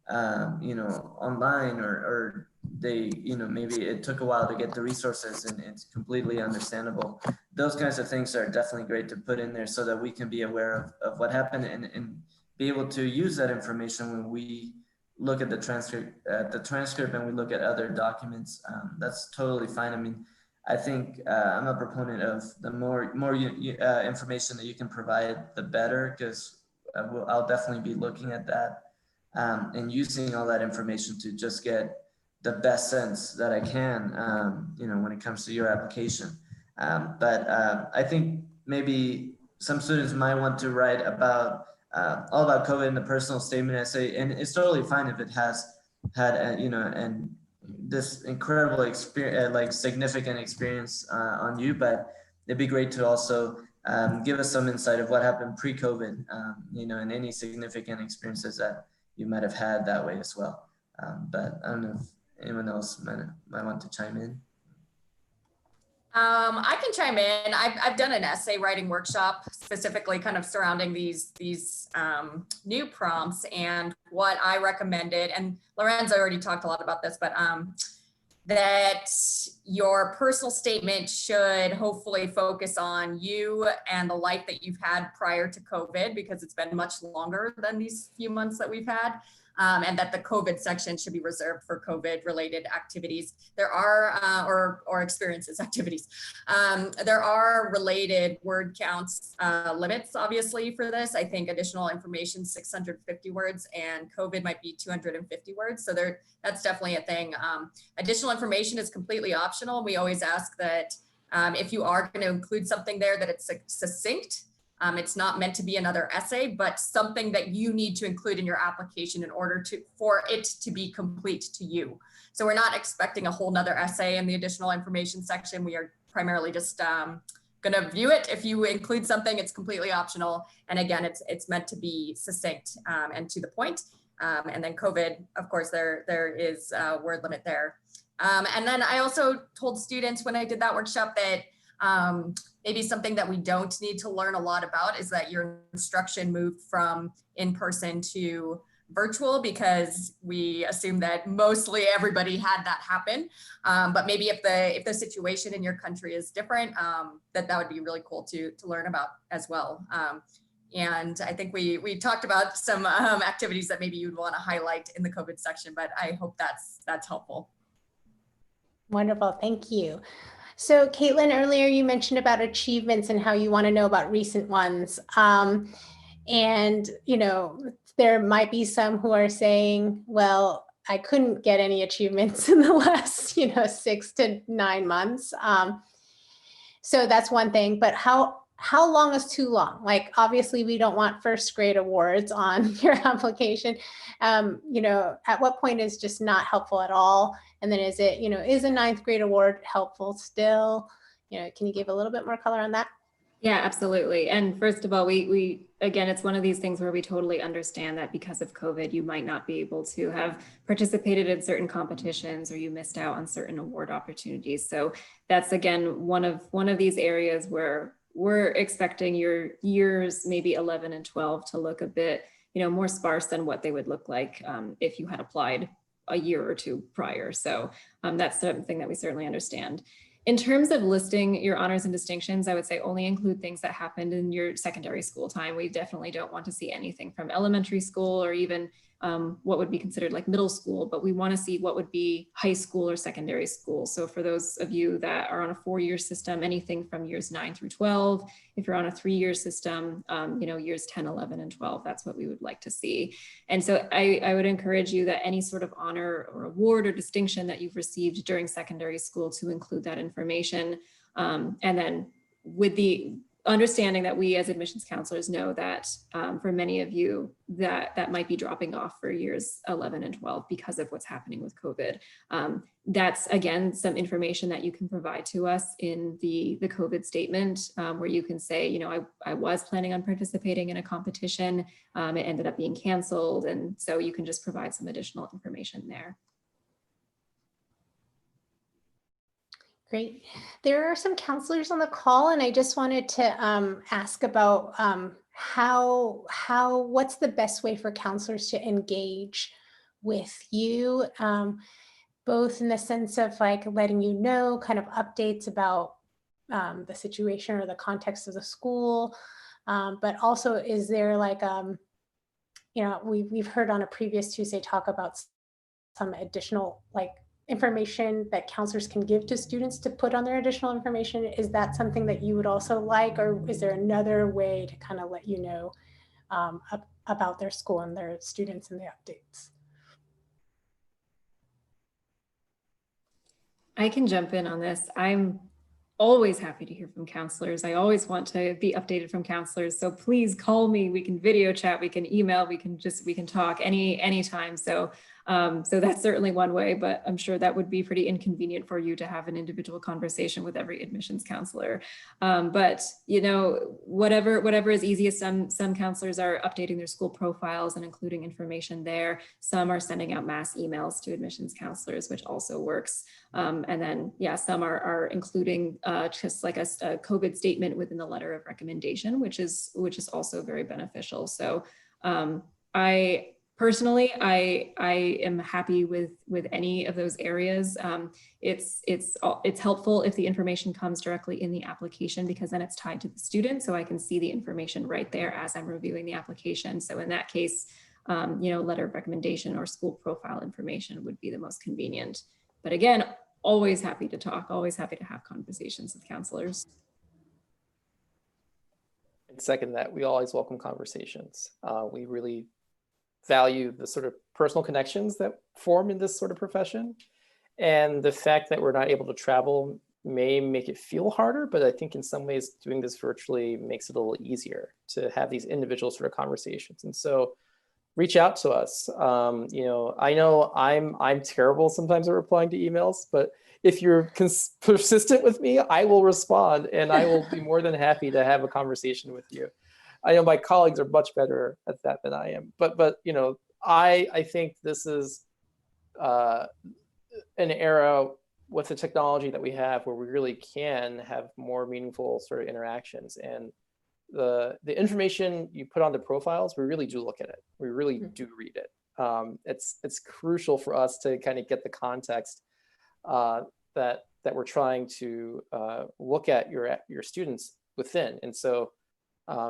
online, or they, maybe it took a while to get the resources, and it's completely understandable. Those kinds of things are definitely great to put in there so that we can be aware of what happened, and be able to use that information when we look at the transcript and we look at other documents. That's totally fine. I mean, I think I'm a proponent of the more information that you can provide, the better, because I'll definitely be looking at that and using all that information to just get the best sense that I can, when it comes to your application. But I think maybe some students might want to write about all about COVID in the personal statement essay, and it's totally fine if it has had, and this incredible experience, like significant experience on you, but it'd be great to also give us some insight of what happened pre-COVID, and any significant experiences that you might have had that way as well. But I don't know if anyone else might want to chime in. I can chime in. I've done an essay writing workshop specifically kind of surrounding these new prompts, and what I recommended, and Lorenzo already talked a lot about this, but that your personal statement should hopefully focus on you and the life that you've had prior to COVID, because it's been much longer than these few months that we've had. And that the COVID section should be reserved for COVID related activities. There are, or experiences activities. There are related word counts limits, obviously, for this. I think additional information, 650 words, and COVID might be 250 words. So that's definitely a thing. Additional information is completely optional. We always ask that if you are going to include something there, that it's succinct. It's not meant to be another essay, but something that you need to include in your application in order for it to be complete to you. So we're not expecting a whole nother essay in the additional information section. We are primarily just going to view it. If you include something, it's completely optional. And again, it's meant to be succinct and to the point. And then COVID, of course, there is a word limit there. And then I also told students when I did that workshop that maybe something that we don't need to learn a lot about is that your instruction moved from in-person to virtual, because we assume that mostly everybody had that happen. But maybe if the situation in your country is different, that would be really cool to learn about as well. And I think we talked about some activities that maybe you'd want to highlight in the COVID section, but I hope that's helpful. Wonderful, thank you. So Caitlin, earlier you mentioned about achievements and how you want to know about recent ones. And, there might be some who are saying, well, I couldn't get any achievements in the last, 6 to 9 months. So that's one thing, but how long is too long? Like, obviously we don't want first grade awards on your application. At what point is just not helpful at all? And then is it, is a 9th grade award helpful still? Can you give a little bit more color on that? Yeah, absolutely. And first of all, we again, it's one of these things where we totally understand that because of COVID, you might not be able to have participated in certain competitions, or you missed out on certain award opportunities. So that's, again, one of these areas where we're expecting your years, maybe 11 and 12, to look a bit, more sparse than what they would look like if you had applied a year or two prior. So that's something that we certainly understand. In terms of listing your honors and distinctions, I would say only include things that happened in your secondary school time. We definitely don't want to see anything from elementary school, or even what would be considered like middle school, but we want to see what would be high school or secondary school. So for those of you that are on a 4-year system, anything from years 9 through 12. If you're on a 3-year system, years 10, 11, and 12, that's what we would like to see. And so I would encourage you that any sort of honor or award or distinction that you've received during secondary school, to include that information. And then with understanding that we as admissions counselors know that for many of you that might be dropping off for years 11 and 12 because of what's happening with COVID. That's again some information that you can provide to us in the COVID statement, where you can say, you know, I was planning on participating in a competition. It ended up being canceled, and so you can just provide some additional information there. Great. There are some counselors on the call, and I just wanted to ask about what's the best way for counselors to engage with you, both in the sense of like letting you know kind of updates about the situation or the context of the school, but also is there like, you know, we've heard on a previous Tuesday talk about some additional like information that counselors can give to students to put on their additional information. Is that something that you would also like, or is there another way to kind of let you know about their school and their students and the updates? I can jump in on this. I'm always happy to hear from counselors. I always want to be updated from counselors. So please call me. We can video chat, we can email, we can talk anytime. So that's certainly one way, but I'm sure that would be pretty inconvenient for you to have an individual conversation with every admissions counselor. But you know, whatever is easiest. Some counselors are updating their school profiles and including information there. Some are sending out mass emails to admissions counselors, which also works. And then, yeah, some are including just like a COVID statement within the letter of recommendation, which is also very beneficial. So I personally, I am happy with any of those areas. It's helpful if the information comes directly in the application, because then it's tied to the student, so I can see the information right there as I'm reviewing the application. So in that case, you know, letter of recommendation or school profile information would be the most convenient. But again, always happy to talk, always happy to have conversations with counselors. And second that, we always welcome conversations. We really value the sort of personal connections that form in this sort of profession. And the fact that we're not able to travel may make it feel harder, but I think in some ways doing this virtually makes it a little easier to have these individual sort of conversations. And so reach out to us. You know I'm terrible sometimes at replying to emails, but if you're persistent with me, I will respond, and I will be more than happy to have a conversation with you. I know my colleagues are much better at that than I am, but you know, I think this is an era with the technology that we have where we really can have more meaningful sort of interactions. And the information you put on the profiles, we really do look at it. We really do read it. It's crucial for us to kind of get the context that we're trying to look at your students within. And so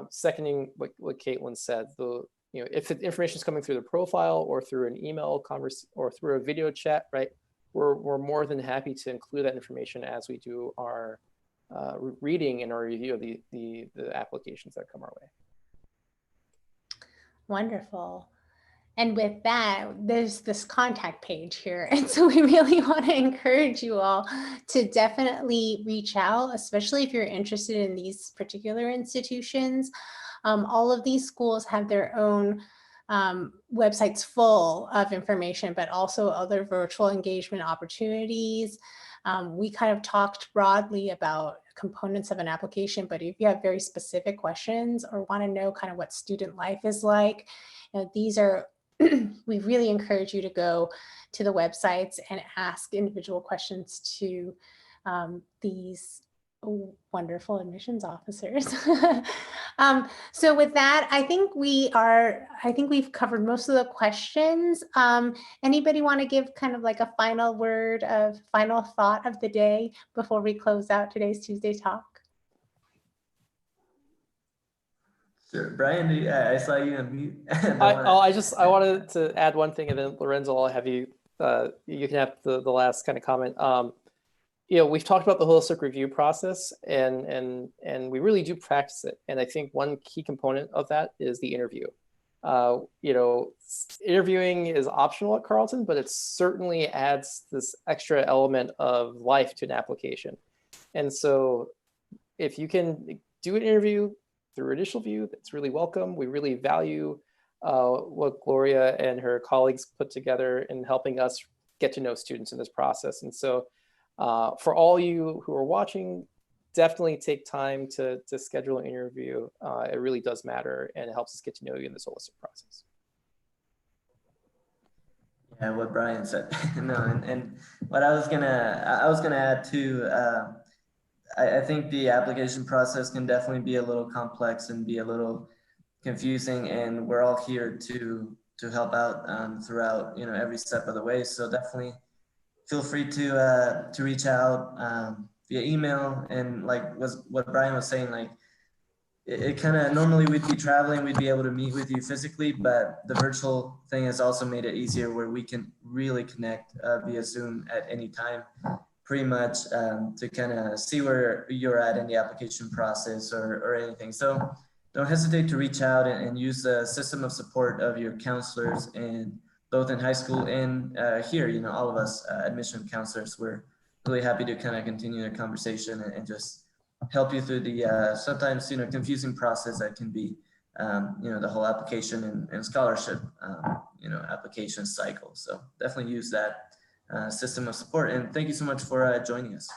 seconding what Caitlin said, if the information is coming through the profile or through an email or through a video chat, right, we're more than happy to include that information as we do our reading and our review of the applications that come our way. Wonderful. And with that, there's this contact page here. And so we really want to encourage you all to definitely reach out, especially if you're interested in these particular institutions. All of these schools have their own websites full of information, but also other virtual engagement opportunities. We kind of talked broadly about components of an application, but if you have very specific questions or want to know kind of what student life is like, you know, these are we really encourage you to go to the websites and ask individual questions to these wonderful admissions officers. So with that, I think we've covered most of the questions. Anybody want to give kind of like a final thought of the day before we close out today's Tuesday talk? Sure, Brian, I saw you on mute. I wanted to add one thing, and then Lorenzo, I'll have you. You can have the last kind of comment. You know, we've talked about the holistic review process, and we really do practice it. And I think one key component of that is the interview. You know, interviewing is optional at Carleton, but it certainly adds this extra element of life to an application. And so if you can do an interview through InitialView, that's really welcome. We really value what Gloria and her colleagues put together in helping us get to know students in this process. And so for all you who are watching, definitely take time to schedule an interview. It really does matter, and it helps us get to know you in this holistic process. Yeah, what Brian said. No, and what I was gonna add too. I think the application process can definitely be a little complex and be a little confusing, and we're all here to help out throughout every step of the way. So definitely feel free to reach out via email, and like what Brian was saying, like it kind of normally we'd be traveling, we'd be able to meet with you physically, but the virtual thing has also made it easier where we can really connect via Zoom at any time, pretty much to kind of see where you're at in the application process or anything. So don't hesitate to reach out and use the system of support of your counselors, and both in high school and here, all of us admission counselors, we're really happy to kind of continue the conversation and just help you through the sometimes confusing process that can be the whole application and scholarship application cycle. So definitely use that system of support, and thank you so much for joining us.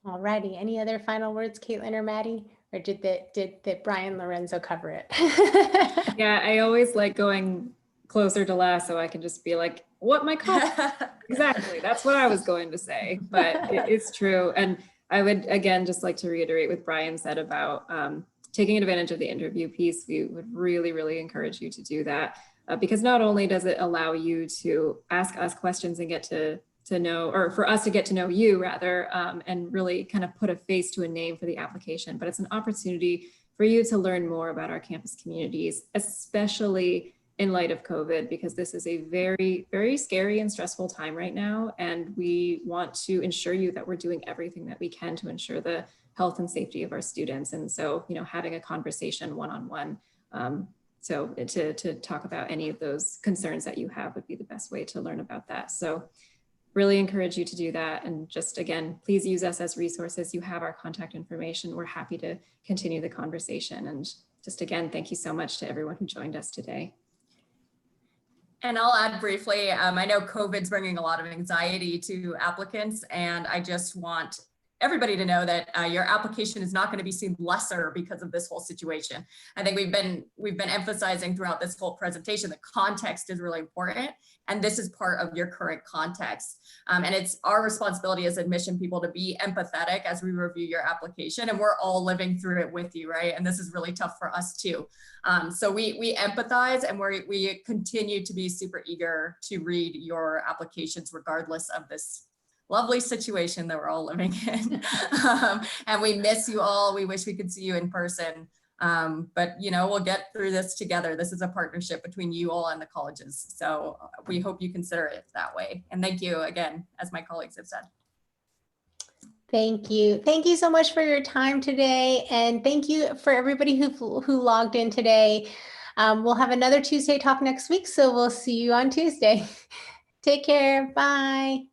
Alrighty, any other final words, Caitlin or Maddie? Or did Brian Lorenzo cover it? Yeah, I always like going closer to last so I can just be like, what my call? Exactly, that's what I was going to say, but it's true. And I would, again, just like to reiterate what Brian said about taking advantage of the interview piece. We would really, really encourage you to do that because not only does it allow you to ask us questions and get to know, or for us to get to know you rather, and really kind of put a face to a name for the application, but it's an opportunity for you to learn more about our campus communities, especially in light of COVID, because this is a very, very scary and stressful time right now. And we want to ensure you that we're doing everything that we can to ensure the health and safety of our students. And so, having a conversation one-on-one, so to talk about any of those concerns that you have would be the best way to learn about that. So really encourage you to do that. And just again, please use us as resources. You have our contact information. We're happy to continue the conversation. And just again, thank you so much to everyone who joined us today. And I'll add briefly, I know COVID's bringing a lot of anxiety to applicants, and I just want everybody to know that your application is not going to be seen lesser because of this whole situation. I think we've been emphasizing throughout this whole presentation that context is really important, and this is part of your current context. And it's our responsibility as admission people to be empathetic as we review your application, and we're all living through it with you, right? And this is really tough for us too. So we empathize, and we continue to be super eager to read your applications regardless of this lovely situation that we're all living in. And we miss you all. We wish we could see you in person. But we'll get through this together. This is a partnership between you all and the colleges. So we hope you consider it that way. And thank you again, as my colleagues have said. Thank you. Thank you so much for your time today. And thank you for everybody who logged in today. We'll have another Tuesday talk next week. So we'll see you on Tuesday. Take care. Bye.